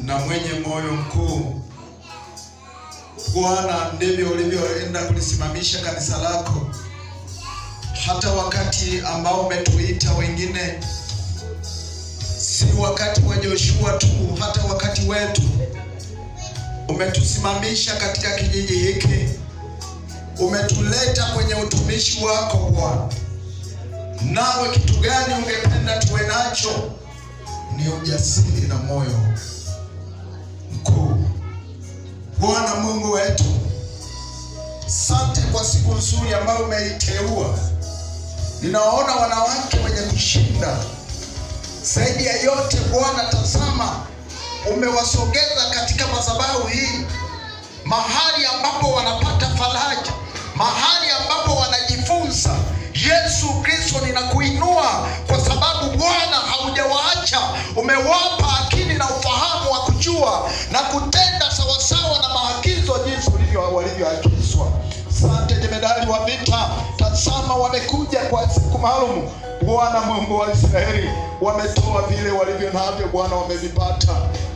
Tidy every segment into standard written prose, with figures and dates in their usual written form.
na mwenye moyo mkuu. Bwana, ndivyo ulivyoenda kulisimamisha kanisa lako, hata wakati ambao umetuita wengine. Si wakati wa Joshua tu, hata wakati wetu umetusimamisha katika kijiji hiki, umetuleta kwenye utumishi wako Bwana. Nawe kitu gani ungependa tuwe nacho? Ni ujasiri na moyo mkuu. Bwana Mungu wetu, asante kwa siku nzuri ambayo umeiteua. Ninaona wanawake wenye kushinda. Zaidi ya yote Bwana, tazama, umewasogeza katika madhabahu hii, mahali ambapo wanapata faraja, mahali ambapo wanajifunza. Yesu Kristo, ninakuinua kwa sababu Bwana haujawaacha. Umewapa akili na ufahamu wa kujua na kutenda sawasawa na maagizo jinsi walivyoagizwa. Asante jemedali wa vita, tazama wamekuja kwa siku maalum. Bwana Mungu wa Israeli, wametoa vile walivyo navyo Bwana, wamevipata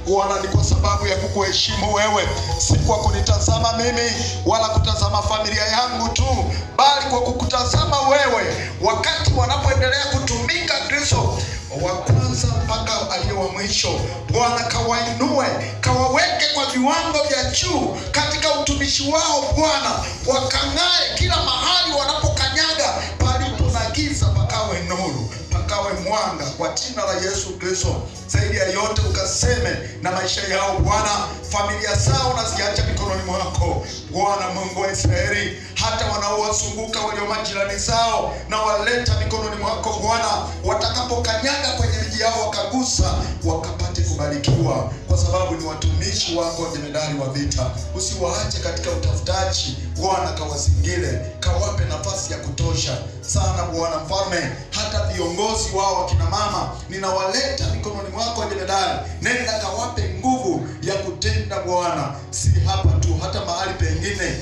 Bwana. Ni kwa sababu ya kukuheshimu wewe, si kwa kunitazama mimi wala kutazama familia yangu tu, bali kwa kukutazama wewe. Wakati wanapoendelea kutumika Kristo, wa kwanza mpaka aliye wa mwisho, Bwana kawainue, kawaweke kwa viwango vya juu katika utumishi wao Bwana, wakang'ae kila mahali wanapokanyaga. Palipo na giza pakawe nuru, pakawe mwanga, kwa jina la Yesu Kristo. Zaidi ya yote ukaseme na maisha yao Bwana, familia zao na ziacha mikononi mwako Bwana Mungu wa Israeli. Hata wanaowazunguka walio majirani zao na waleta mikononi mwako Bwana, watakapokanyaga kwenye miji yao wakagusa, wakapate kubarikiwa, kwa sababu ni watumishi wako jemedali wa vita. Usiwaache katika utafutaji Bwana, kawazingire, kawape nafasi ya kutosha sana Bwana Mfalme. Hata viongozi wao wakina mama ninawaleta mikononi mwako jemedali, nenda kawape nguvu ya kutenda Bwana, si hapa tu, hata mahali pengine.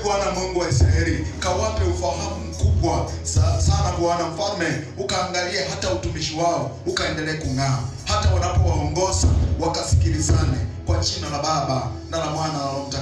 Bwana Mungu wa Israeli, kawape ufahamu mkubwa sana Bwana Mfalme, ukaangalie hata utumishi wao ukaendelee kung'aa, hata wanapowaongoza wakasikilizane, kwa jina la Baba na la Mwana na la Roho Mtakatifu.